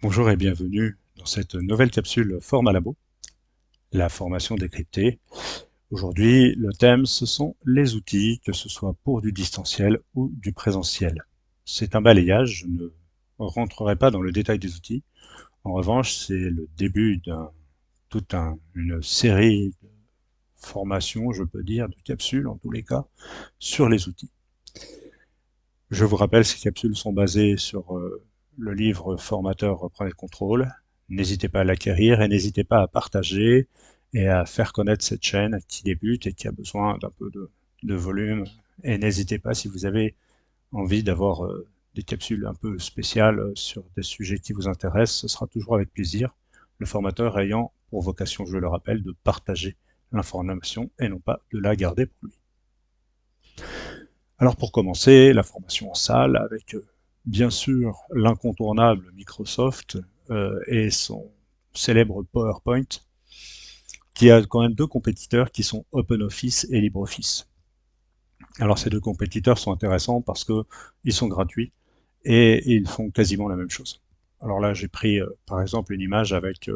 Bonjour et bienvenue dans cette nouvelle capsule Format Labo, la formation décryptée. Aujourd'hui, le thème, ce sont les outils, que ce soit pour du distanciel ou du présentiel. C'est un balayage, je ne rentrerai pas dans le détail des outils. En revanche, c'est le début une série de formations, je peux dire, de capsules en tous les cas, sur les outils. Je vous rappelle, ces capsules sont basées sur le livre Formateur reprenez le contrôle. N'hésitez pas à l'acquérir et n'hésitez pas à partager et à faire connaître cette chaîne qui débute et qui a besoin d'un peu de volume. Et n'hésitez pas, si vous avez envie d'avoir des capsules un peu spéciales sur des sujets qui vous intéressent, ce sera toujours avec plaisir. Le formateur ayant pour vocation, je le rappelle, de partager l'information et non pas de la garder pour lui. Alors pour commencer, la formation en salle avec bien sûr l'incontournable Microsoft et son célèbre PowerPoint, qui a quand même deux compétiteurs qui sont OpenOffice et LibreOffice. Alors ces deux compétiteurs sont intéressants parce qu'ils sont gratuits et ils font quasiment la même chose. Alors là, j'ai pris par exemple une image avec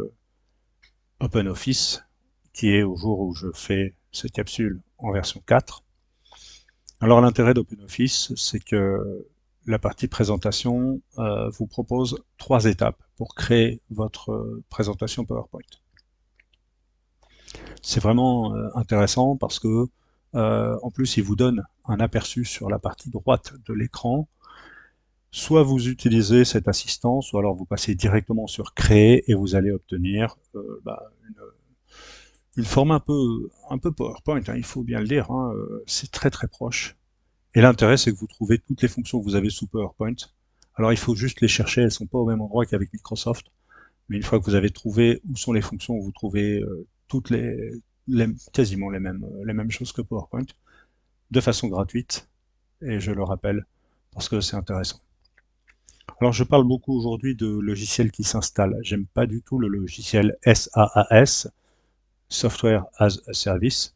OpenOffice, qui est au jour où je fais cette capsule en version 4. Alors l'intérêt d'OpenOffice, c'est que la partie présentation vous propose 3 étapes pour créer votre présentation PowerPoint. C'est vraiment intéressant parce que en plus il vous donne un aperçu sur la partie droite de l'écran. Soit vous utilisez cette assistance, ou alors vous passez directement sur créer et vous allez obtenir une forme un peu PowerPoint, hein, il faut bien le dire, hein, c'est très très proche. Et l'intérêt, c'est que vous trouvez toutes les fonctions que vous avez sous PowerPoint. Alors, il faut juste les chercher, elles ne sont pas au même endroit qu'avec Microsoft. Mais une fois que vous avez trouvé où sont les fonctions, vous trouvez quasiment les mêmes choses que PowerPoint, de façon gratuite. Et je le rappelle, parce que c'est intéressant. Alors, je parle beaucoup aujourd'hui de logiciels qui s'installent. J'aime pas du tout le logiciel SaaS, Software as a Service,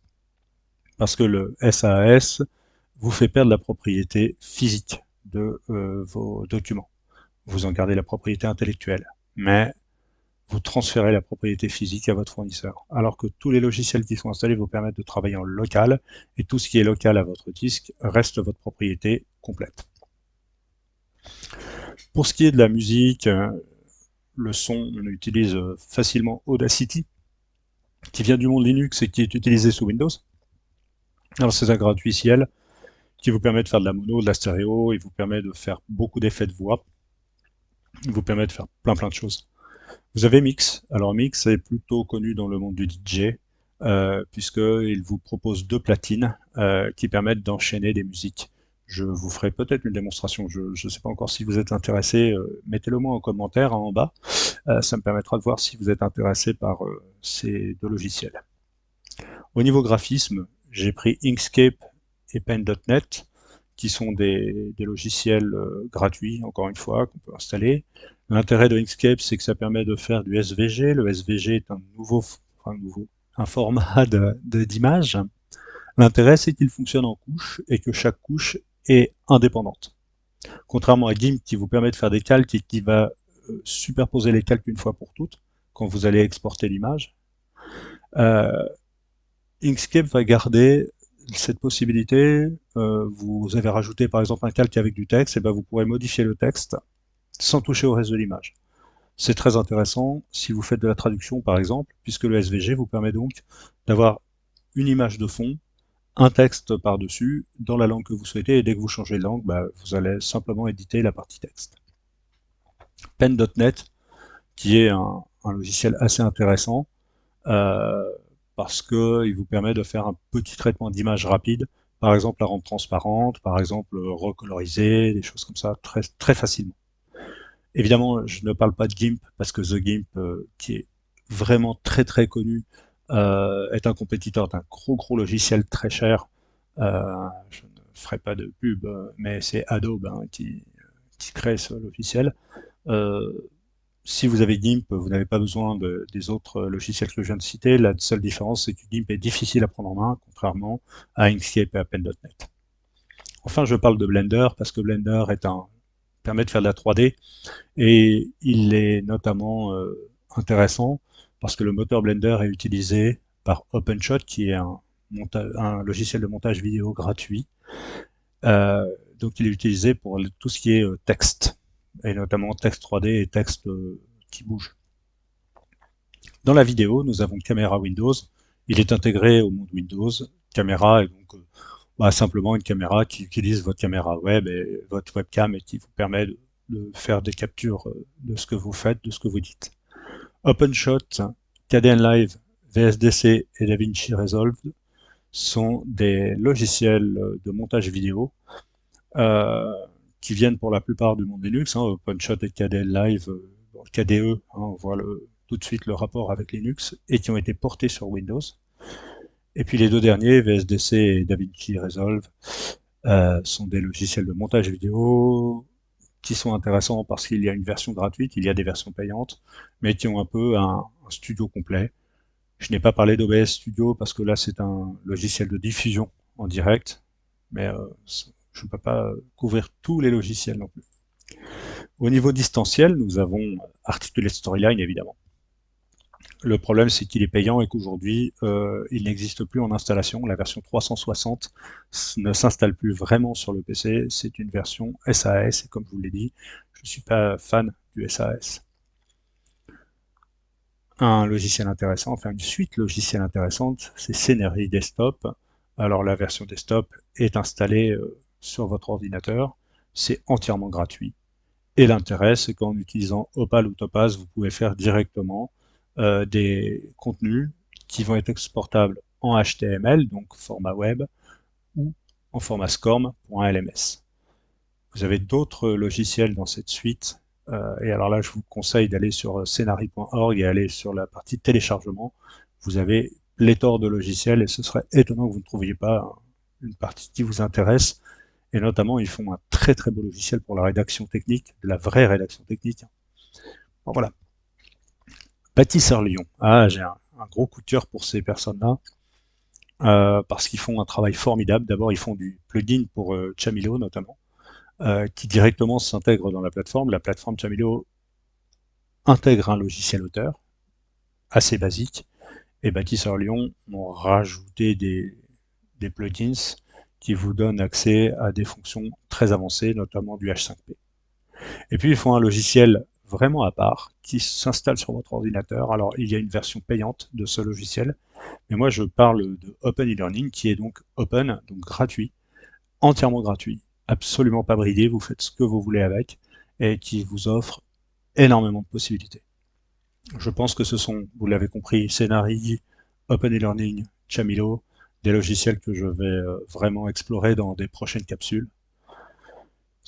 parce que le SaaS vous fait perdre la propriété physique de vos documents. Vous en gardez la propriété intellectuelle, mais vous transférez la propriété physique à votre fournisseur. Alors que tous les logiciels qui sont installés vous permettent de travailler en local, et tout ce qui est local à votre disque reste votre propriété complète. Pour ce qui est de la musique, le son, on utilise facilement Audacity, qui vient du monde Linux et qui est utilisé sous Windows. Alors c'est un gratuiciel qui vous permet de faire de la mono, de la stéréo, il vous permet de faire beaucoup d'effets de voix, il vous permet de faire plein de choses. Vous avez Mix. Alors Mix est plutôt connu dans le monde du DJ, puisqu'il vous propose deux platines qui permettent d'enchaîner des musiques. Je vous ferai peut-être une démonstration, je ne sais pas encore si vous êtes intéressé, mettez-le moi en commentaire hein, en bas, ça me permettra de voir si vous êtes intéressé par ces deux logiciels. Au niveau graphisme, j'ai pris Inkscape et Pen.net, qui sont des logiciels gratuits, encore une fois, qu'on peut installer. L'intérêt de Inkscape, c'est que ça permet de faire du SVG. Le SVG est un format d'image. L'intérêt, c'est qu'il fonctionne en couches et que chaque couche est indépendante. Contrairement à GIMP qui vous permet de faire des calques et qui va superposer les calques une fois pour toutes quand vous allez exporter l'image, euh, Inkscape va garder cette possibilité. Vous avez rajouté par exemple un calque avec du texte, et ben vous pourrez modifier le texte sans toucher au reste de l'image. C'est très intéressant si vous faites de la traduction par exemple, puisque le SVG vous permet donc d'avoir une image de fond, un texte par-dessus, dans la langue que vous souhaitez, et dès que vous changez de langue, vous allez simplement éditer la partie texte. Pen.net, qui est un logiciel assez intéressant, euh, parce qu'il vous permet de faire un petit traitement d'image rapide, par exemple la rendre transparente, par exemple recoloriser, des choses comme ça, très facilement. Évidemment, je ne parle pas de GIMP, parce que The GIMP, qui est vraiment très connu, est un compétiteur d'un gros logiciel très cher. Je ne ferai pas de pub, mais c'est Adobe hein, qui crée ce logiciel. Euh, si vous avez GIMP, vous n'avez pas besoin des autres logiciels que je viens de citer. La seule différence, c'est que GIMP est difficile à prendre en main, contrairement à Inkscape et à Pen.net. Enfin, je parle de Blender parce que Blender est un permet de faire de la 3D et il est notamment intéressant parce que le moteur Blender est utilisé par OpenShot qui est un logiciel de montage vidéo gratuit. Donc il est utilisé pour tout ce qui est texte et notamment texte 3D et texte qui bouge. Dans la vidéo, nous avons caméra Windows. Il est intégré au monde Windows. Caméra est donc simplement une caméra qui utilise votre caméra web et votre webcam et qui vous permet de faire des captures de ce que vous faites, de ce que vous dites. OpenShot, Kdenlive, VSDC et DaVinci Resolve sont des logiciels de montage vidéo qui viennent pour la plupart du monde Linux. OpenShot et Kdenlive, KDE, on voit tout de suite le rapport avec Linux, et qui ont été portés sur Windows. Et puis les deux derniers, VSDC et DaVinci Resolve, sont des logiciels de montage vidéo qui sont intéressants parce qu'il y a une version gratuite, il y a des versions payantes, mais qui ont un peu un studio complet. Je n'ai pas parlé d'OBS Studio parce que là c'est un logiciel de diffusion en direct, mais je ne peux pas couvrir tous les logiciels non plus. Au niveau distanciel, nous avons Articulate Storyline évidemment. Le problème, c'est qu'il est payant et qu'aujourd'hui, il n'existe plus en installation. La version 360 ne s'installe plus vraiment sur le PC. C'est une version SAS, et comme je vous l'ai dit, je ne suis pas fan du SAS. Un logiciel intéressant, enfin une suite logicielle intéressante, c'est Scenery Desktop. Alors la version desktop est installée sur votre ordinateur. C'est entièrement gratuit. Et l'intérêt, c'est qu'en utilisant Opal ou Topaz, vous pouvez faire directement des contenus qui vont être exportables en HTML, donc format web, ou en format SCORM.lms. Vous avez d'autres logiciels dans cette suite, et alors là je vous conseille d'aller sur scenari.org et aller sur la partie téléchargement. Vous avez pléthore de logiciels et ce serait étonnant que vous ne trouviez pas une partie qui vous intéresse, et notamment ils font un très très beau logiciel pour la rédaction technique, de la vraie rédaction technique. Bon, voilà. Bâtisseur Lyon. Ah, j'ai un gros coup de cœur pour ces personnes-là, parce qu'ils font un travail formidable. D'abord, ils font du plugin pour Chamilo notamment, qui directement s'intègre dans la plateforme. La plateforme Chamilo intègre un logiciel auteur, assez basique, et Bâtisseur Lyon ont rajouté des plugins qui vous donnent accès à des fonctions très avancées, notamment du H5P. Et puis ils font un logiciel vraiment à part qui s'installe sur votre ordinateur. Alors il y a une version payante de ce logiciel, mais moi je parle de Open e-learning qui est donc open, donc gratuit, entièrement gratuit, absolument pas bridé, vous faites ce que vous voulez avec, et qui vous offre énormément de possibilités. Je pense que ce sont, vous l'avez compris, Scenari, Open e-learning, Chamilo, des logiciels que je vais vraiment explorer dans des prochaines capsules.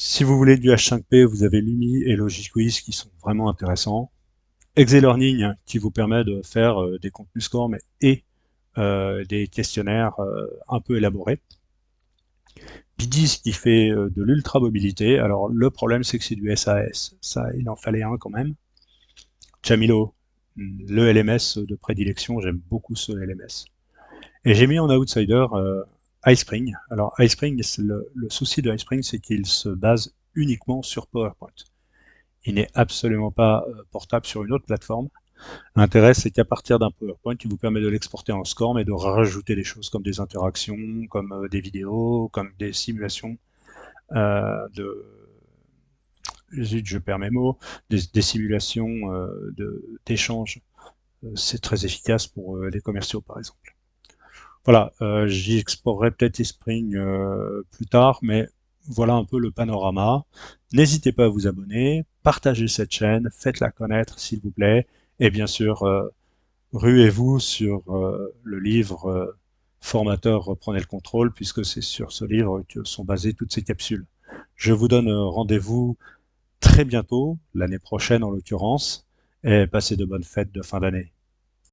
Si vous voulez du H5P, vous avez Lumi et LogiQuiz qui sont vraiment intéressants. Exelearning qui vous permet de faire des contenus SCORM et des questionnaires un peu élaborés. Bidis qui fait de l'ultra mobilité. Alors le problème c'est que c'est du SAS, ça il en fallait un quand même. Chamilo, le LMS de prédilection, j'aime beaucoup ce LMS. Et j'ai mis en outsider iSpring. Alors iSpring, le souci de iSpring, c'est qu'il se base uniquement sur PowerPoint. Il n'est absolument pas portable sur une autre plateforme. L'intérêt, c'est qu'à partir d'un PowerPoint, il vous permet de l'exporter en SCORM et de rajouter des choses comme des interactions, comme des vidéos, comme des simulations zut, je perds mes mots, des simulations d'échanges. C'est très efficace pour les commerciaux, par exemple. Voilà, j'y explorerai peut-être iSpring plus tard, mais voilà un peu le panorama. N'hésitez pas à vous abonner, partagez cette chaîne, faites-la connaître s'il vous plaît, et bien sûr, ruez-vous sur le livre Formateur reprenez le contrôle, puisque c'est sur ce livre que sont basées toutes ces capsules. Je vous donne rendez-vous très bientôt, l'année prochaine en l'occurrence, et passez de bonnes fêtes de fin d'année.